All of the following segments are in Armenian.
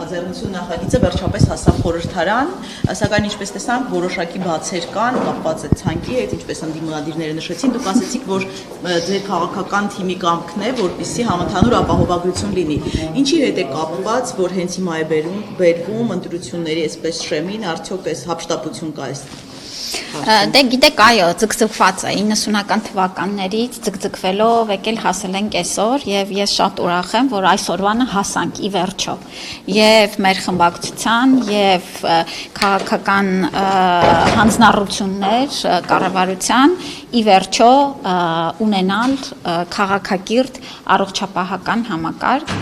նախաձեռնություն նախագիծը վերջապես հասավ խորհրդարան, սակայն ինչպես տեսանք, որոշակի բացեր կան, կապված այդ ցանկի հետ, ինչպես ընդդիմադիրները նշեցին, դուք ասացիք, որ ձեր քաղաքական թիմի կամքն է, որպեսզի համընդհանուր ապահովագրություն լինի։ Ինչի հետ է կապված, որ հենց հիմա է բերվում ընտրությունների այսպես շեմին, արդյոք այս հափշտապություն կա այս։ Դե գիտեք, այո, ձգձգված է 90-ական թվականներից ձգձգվելով եկել հասել ենք այսօր եւ ես շատ ուրախ եմ, որ այսօրվանը հասանք ի վերջո եւ մեր խմբակցության եւ քաղաքական հանձնառություններ կառավարության ի վերջո ունենալ քաղաքակիրթ առողջապահական համակարգ,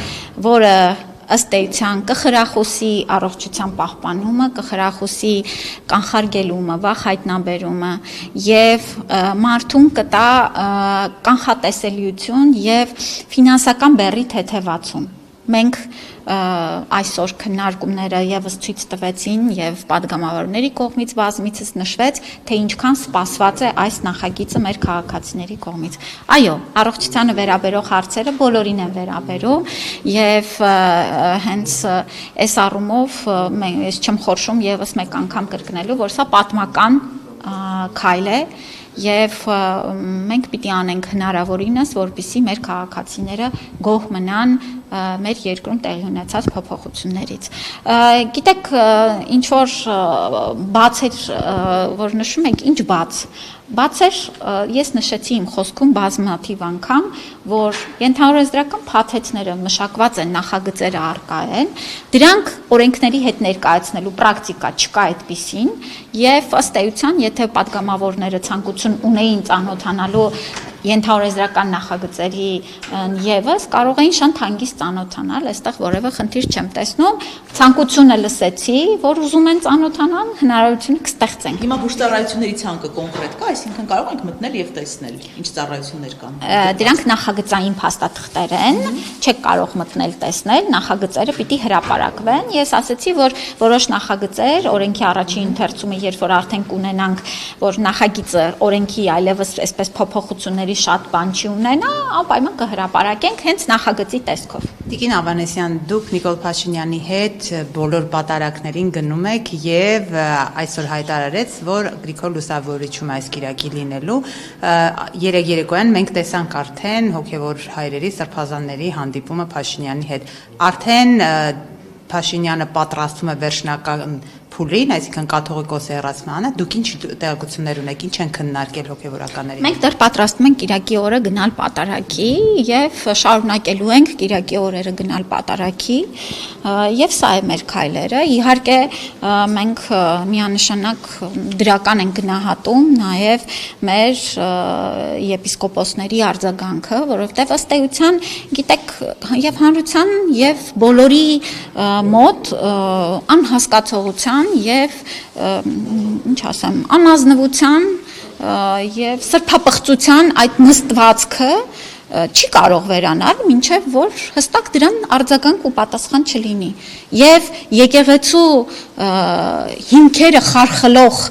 որը ըստ էության կխրախուսի առողջության պահպանումը, կխրախուսի կանխարգելումը, վախ հայտնաբերումը եւ մարդուն կտա կանխատեսելիություն եւ ֆինանսական բեռի թեթևացում։ Մենք այսօր քննարկումները եւս ցույց տվեցին եւ падգամավորների կողմից բազմիցս նշվեց, թե ինչքան սպասված է այս նախագիծը մեր քաղաքացիների կողմից։ Այո, առողջությանը վերաբերող հարցերը բոլորին են վերաբերում եւ հենց այս առումով ես չեմ խորշում եւս մեկ անգամ կրկնելու, որ սա պատմական քայլ է եւ մենք պիտի անենք հնարավորինս, որպեսզի մեր քաղաքացիները գոհ մնան մեր երկրում տեղի ունեցած փոփոխություններից։ Գիտեք, ինչ որ բաց էր, որ նշում եք, ինչ բացեր, ես նշեցի իմ խոսքում բազմաթիվ անգամ, որ ենթահորեզրական փաթեթները մշակված են, նախագծերը առկա են, դրանք օրենքների հետ ներկայացնելու պրակտիկա չկա այդպիսին, եւ ըստ էության, եթե падգամավորները ցանկություն ունեին ծանոթանալու ենթահորեզրական նախագծերի եւս կարող էին շատ հանգիստ ծանոթանալ, այստեղ որևէ խնդիր չեմ տեսնում, ցանկությունը լսեցի, որ ուզում են ծանոթանալ, հնարավորությունը կստեղծենք։ Հիմա բուժծառայությունների ցանկը կոնկրետ կա, այսինքն կարող ենք մտնել եւ տեսնել ինչ ծառայություններ կան։ Դրանք նախագծային փաստաթղթեր են, չեք կարող մտնել տեսնել, նախագծերը պիտի հրապարակվեն։ Ես ասացի, որ որոշ նախագծեր օրենքի առաջին ընթերցումը, երբ որ արդեն կունենանք, որ նախագիծը օրենքի այլևս այսպես փոփոխությունների շատ բան չի ունենա, անպայման կհրապարակենք հենց նախագծի տեսքով։ Տիկին Ավանեսյան, դուք Նիկոլ Փաշինյանի հետ բոլոր պատարակներին գնում եք եւ այսօր հայտարարեց, որ Գրիգոր Լուսավորիչում այս կիրակի լինելու երեք երեկոյան մենք տեսանք արդեն հոգեվոր հայրերի սրբազանների հանդիպումը Փաշինյանի հետ։ Արդեն Փաշինյանը պատրաստվում է վերջնական փուլին, այսինքն կաթողիկոսի հեռացմանը, դուք ինչ տեղեկություններ ունեք, ինչ են քննարկել հոգեվորականների։ Մենք դեռ պատրաստվում ենք կիրակի օրը գնալ պատարակի եւ շարունակելու ենք կիրակի օրերը գնալ պատարակի եւ սա է մեր քայլերը։ Իհարկե մենք միանշանակ դրական ենք գնահատում նաեւ մեր եպիսկոպոսների արձագանքը, որովհետեւ ըստ էության, գիտեք, եւ հանրության եւ բոլորի մոտ անհասկացողության եւ ինչ ասեմ, անազնվության եւ սրբապղծության այդ նստվածքը չի կարող վերանալ, մինչև որ հստակ դրան արձագանք ու պատասխան չլինի։ Եվ եկեղեցու հիմքերը խարխլող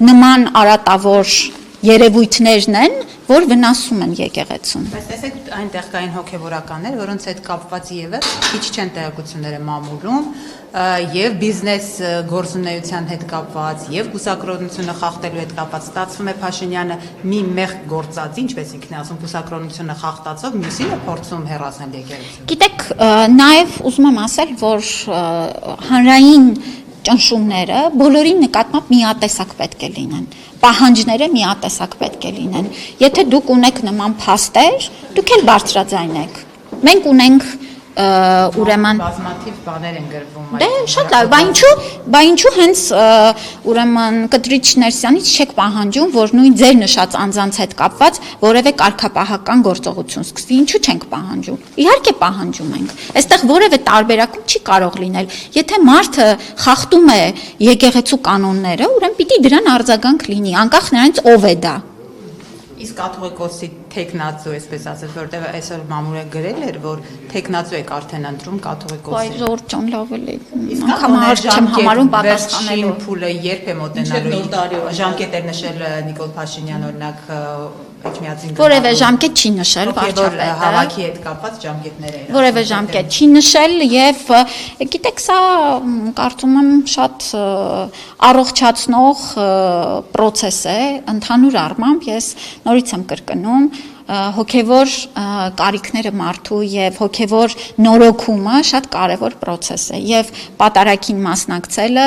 նման արատավոր երևույթներն են, որ վնասում են եկեղեցուն։ Բայց տեսեք, այնտեղ կային հոգեվորականներ, որոնց հետ կապված եւս քիչ չեն տեղեկությունները մամուլում, եւ բիզնես գործունեության հետ կապված, եւ կուսակրոնությունը խախտելու հետ կապված, ստացվում է Փաշինյանը մի մեղք գործածի, ինչպես ինքն է ասում, կուսակրոնությունը խախտածով, մյուսին է փորձում հեռացնել եկեղեցին։ Գիտեք, նաեւ ուզում եմ ասել, որ հանրային ճնշումները բոլորի նկատմամբ միատեսակ պետք է լինեն, պահանջները միատեսակ պետք է լինեն։ Եթե դուք ունեք նման փաստեր, դուք էլ բարձրաձայնեք։ Մենք ունենք ուրեմն բազմաթիվ բաներ են գրվում։ Դե շատ լավ, բա ինչու հենց ուրեմն Կտրիչ Ներսյանից չեք պահանջում, որ նույն ձեր նշած անձանց հետ կապված որևէ կարգապահական գործողություն սկսվի, ինչու չենք պահանջում։ Իհարկե պահանջում ենք։ Այստեղ որևէ տարբերակում չի կարող լինել։ Եթե մարդը խախտում է եկեղեցու կանոնները, ուրեմն պիտի դրան արձագանք լինի, անկախ նրանից ով է դա։ Իսկ կաթողիկոսի տեխնացու, այսպես ասած, որտեղ այսօր մամուլը գրել էր, որ տեխնացու եք արդեն ընտրում կաթողիկոսի։ Այ Ժորժ ջան, լավ էլի։ Անգամ հարց չեմ համարում պատասխանելու։ Փուլը երբ է մոտենալու։ Ժամկետ էր նշել Նիկոլ Փաշինյան օրինակ Էջմիածին։ Որևէ ժամկետ չի նշել վարչապետը։ Հավաքի հետ կապված ժամկետներ են։ Որևէ ժամկետ չի նշել եւ գիտեք սա կարծում եմ շատ առողջացնող process է ընդհանուր առմամբ ես նորից եմ կրկնում հոգևոր կարիքները մարդու եւ հոգևոր նորոգումը շատ կարեւոր process է եւ պատարագին մասնակցելը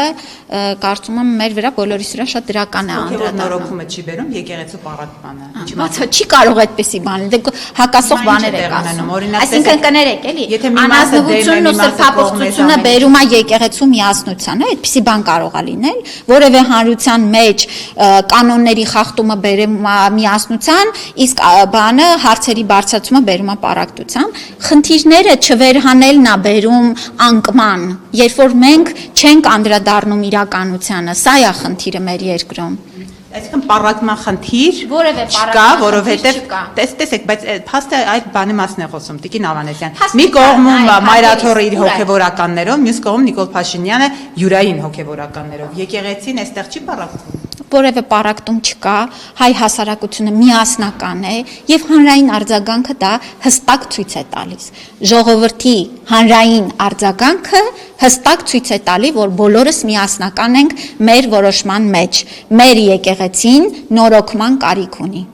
կարծում եմ մեր վրա բոլորիս վրա շատ դրական է անդրադառնում։ Նորոգումը չի բերում եկեղեցու պարապմանը։ Բացա չի կարող այդպեսի բան դե հակասող բաներ եք ասում։ Այսինքն կներեք էլի անազնվությունն ու սրբապղծությունը բերում է եկեղեցու միասնությանը, այդպեսի բան կարող է լինել, որևէ հանրության մեջ կանոնների խախտումը բերում է միասնության, իսկ հարցերի բարձրացումը բերում է պարակտության, խնդիրները չվերհանելն է բերում անկման, երբ որ մենք չենք անդրադառնում իրականությանը, սա է խնդիրը մեր երկրում։ Այսինքն պարակման խնդիր չկա, որովհետև տեսեք, բայց փաստը այդ բանի մասն է խոսում Տիկին Ավանեսյան։ Մի կողմում Մայրաթորը իր հոգևորականներով, մյուս կողմում Նիկոլ Փաշինյանը յուրային հոգևորականներով։ Եկեղեցին այստեղ չի պարակվում։ Որևէ պարակտում չկա, հայ հասարակությունը միասնական է եւ հանրային արձագանքը դա հստակ ցույց է տալիս։ Ժողովրդի հանրային արձագանքը հստակ ցույց է տալի, որ բոլորս միասնական ենք մեր որոշման մեջ։ Մեր եկեղեցին նորոգման կարիք ունի։